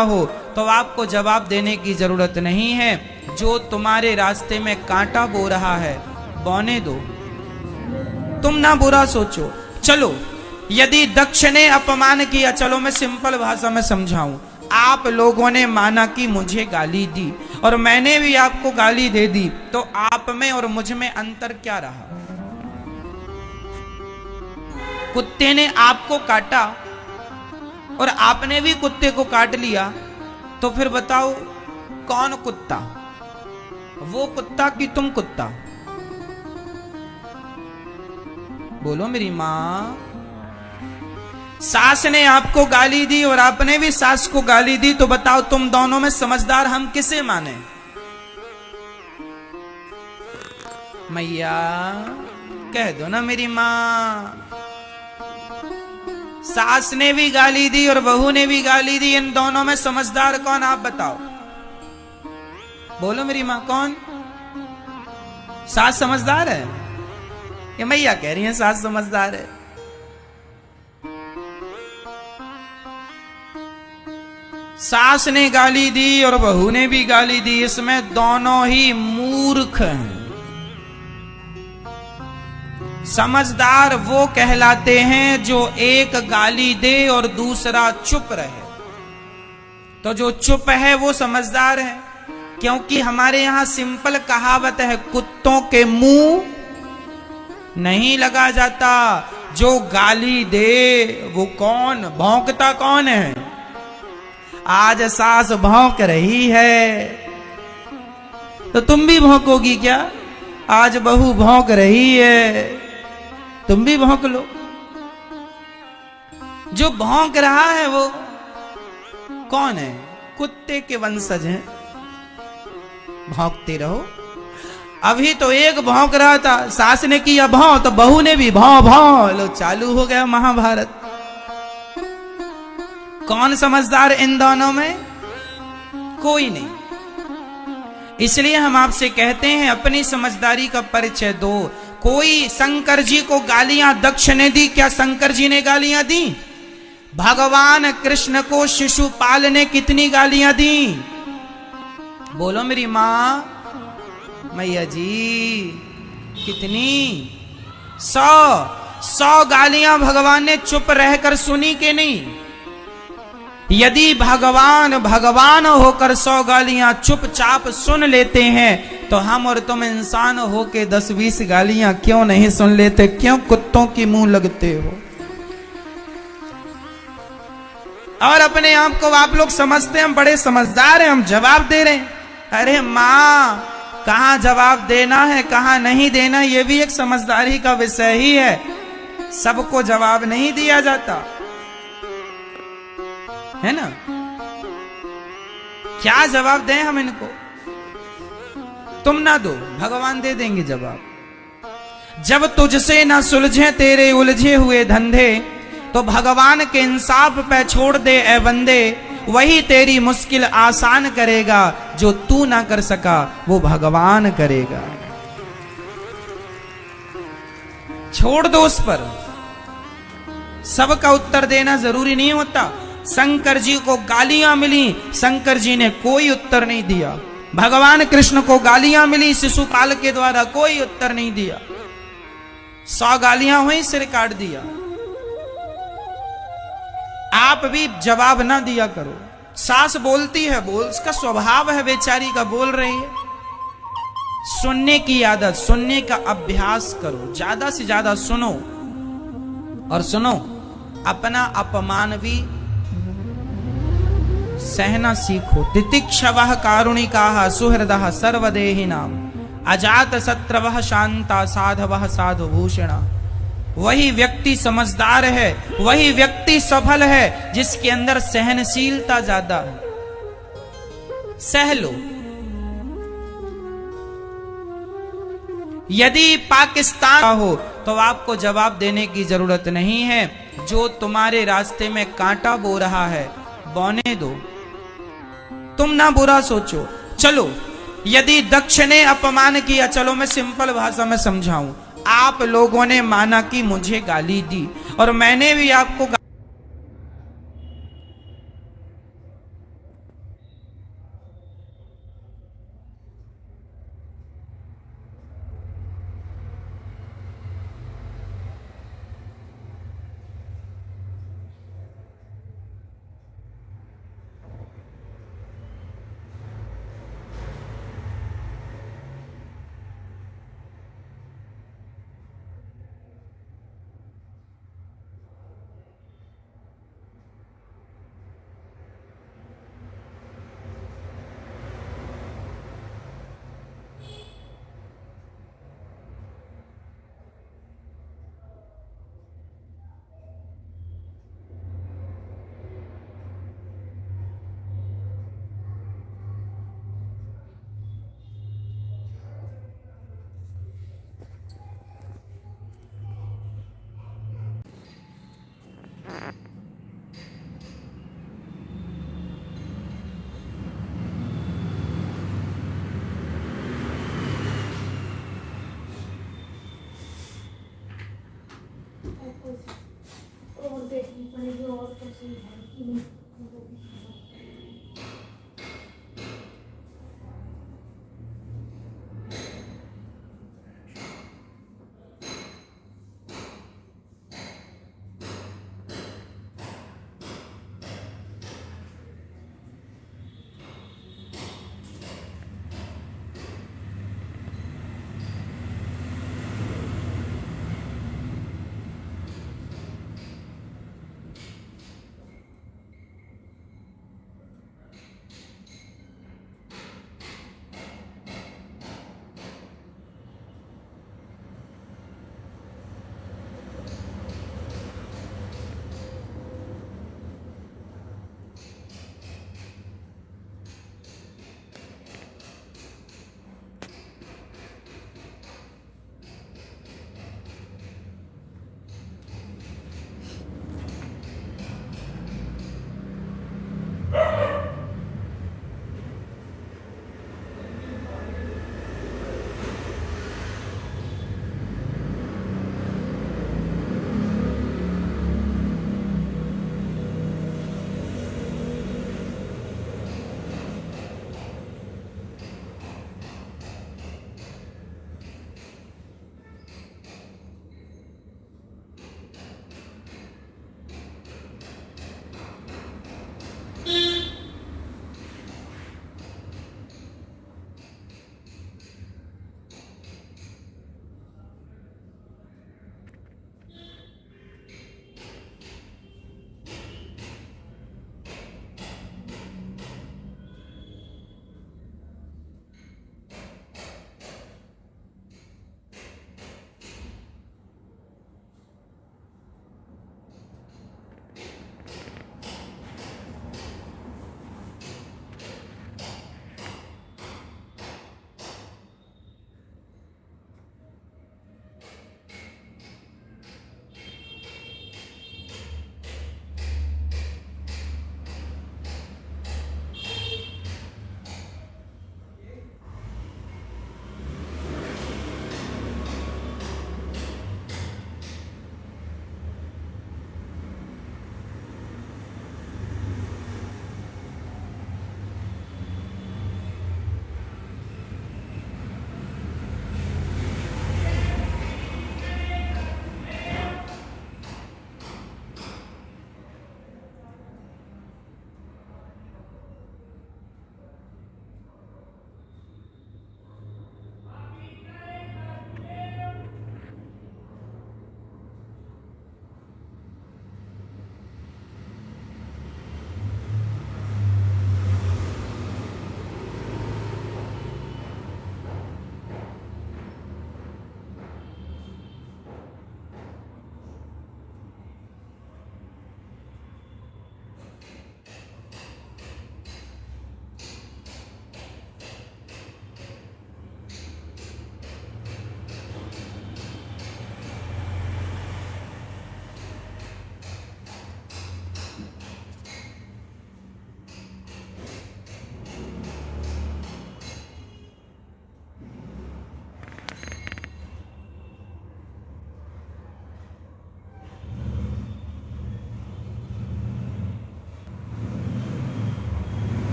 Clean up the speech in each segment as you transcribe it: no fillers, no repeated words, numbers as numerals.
हो तो आपको जवाब देने की जरूरत नहीं है। जो तुम्हारे रास्ते में कांटा बो रहा है बोने दो, तुम ना बुरा सोचो। चलो, यदि दक्ष ने अपमान किया, चलो मैं सिंपल भाषा में समझाऊं, आप लोगों ने माना कि मुझे गाली दी और मैंने भी आपको गाली दे दी, तो आप में और मुझ में अंतर क्या रहा? कुत्ते ने आपको काटा और आपने भी कुत्ते को काट लिया, तो फिर बताओ कौन कुत्ता, वो कुत्ता कि तुम कुत्ता? बोलो मेरी मां। सास ने आपको गाली दी और आपने भी सास को गाली दी, तो बताओ तुम दोनों में समझदार हम किसे माने? मैया कह दो ना मेरी मां। सास ने भी गाली दी और बहू ने भी गाली दी, इन दोनों में समझदार कौन आप बताओ? बोलो मेरी मां, कौन? सास समझदार है? ये मैया कह रही है सास समझदार है। सास ने गाली दी और बहू ने भी गाली दी, इसमें दोनों ही मूर्ख हैं। समझदार वो कहलाते हैं जो एक गाली दे और दूसरा चुप रहे। तो जो चुप है वो समझदार है, क्योंकि हमारे यहां सिंपल कहावत है, कुत्तों के मुंह नहीं लगा जाता। जो गाली दे वो कौन भौंकता कौन है? आज सास भौंक रही है तो तुम भी भौंकोगी क्या? आज बहू भौंक रही है, तुम भी भौंक लो। जो भौंक रहा है वो कौन है? कुत्ते के वंशज हैं। भौंकते रहो। अभी तो एक भौंक रहा था, सास ने किया भौं तो बहू ने भी भौं भौं, लो चालू हो गया महाभारत। कौन समझदार इन दोनों में? कोई नहीं। इसलिए हम आपसे कहते हैं अपनी समझदारी का परिचय दो। कोई शंकर जी को गालियां दक्ष ने दी, क्या शंकर जी ने गालियां दी? भगवान कृष्ण को शिशुपाल ने कितनी गालियां दी? बोलो मेरी मां। मैया जी कितनी? 100 गालियां भगवान ने चुप रहकर सुनी के नहीं? यदि भगवान होकर 100 गालियां चुपचाप सुन लेते हैं, तो हम और तुम इंसान होके 10-20 गालियां क्यों नहीं सुन लेते? क्यों कुत्तों की मुंह लगते हो? और अपने आप को आप लोग समझते हैं हम बड़े समझदार हैं, हम जवाब दे रहे हैं। अरे मां, कहां जवाब देना है कहां नहीं देना, यह भी एक समझदारी का विषय ही है। सबको जवाब नहीं दिया जाता है ना। क्या जवाब दें हम इनको? तुम ना दो, भगवान दे देंगे जवाब। जब तुझसे ना सुलझे तेरे उलझे हुए धंधे, तो भगवान के इंसाफ पे छोड़ दे ए बंदे। वही तेरी मुश्किल आसान करेगा, जो तू ना कर सका वो भगवान करेगा। छोड़ दो उस पर, सबका उत्तर देना जरूरी नहीं होता। शंकर जी को गालियां मिली, शंकर जी ने कोई उत्तर नहीं दिया। भगवान कृष्ण को गालियां मिली शिशुपाल के द्वारा, कोई उत्तर नहीं दिया। 100 गालियां हुई, सिर काट दिया। आप भी जवाब ना दिया करो। सास बोलती है, बोल, उसका स्वभाव है बेचारी का, बोल रही है। सुनने की आदत, सुनने का अभ्यास करो, ज्यादा से ज्यादा सुनो। और सुनो, अपना अपमान भी सहना सीखो। तितिक्षवः कारुणिकाः सुहृदः सर्वदेहिनां अजात शत्रवः शांता साधवः साधुभूषणा। वही व्यक्ति समझदार है, वही व्यक्ति सफल है जिसके अंदर सहनशीलता ज्यादा है। सह लो। यदि पाकिस्तान हो तो आपको जवाब देने की जरूरत नहीं है। जो तुम्हारे रास्ते में कांटा बो रहा है बोने दो, तुम ना बुरा सोचो। चलो, यदि दक्ष ने अपमान किया, चलो मैं सिंपल भाषा में समझाऊं, आप लोगों ने माना कि मुझे गाली दी और मैंने भी आपको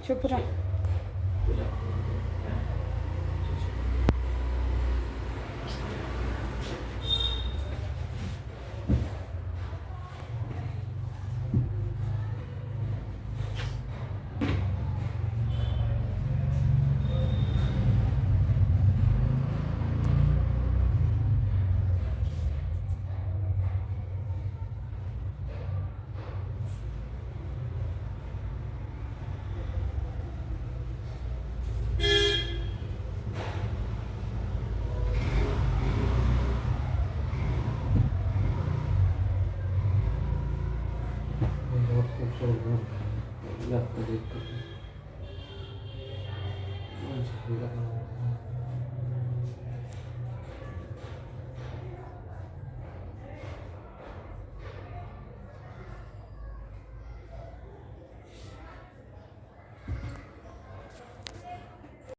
चुप रहा। जास्त देत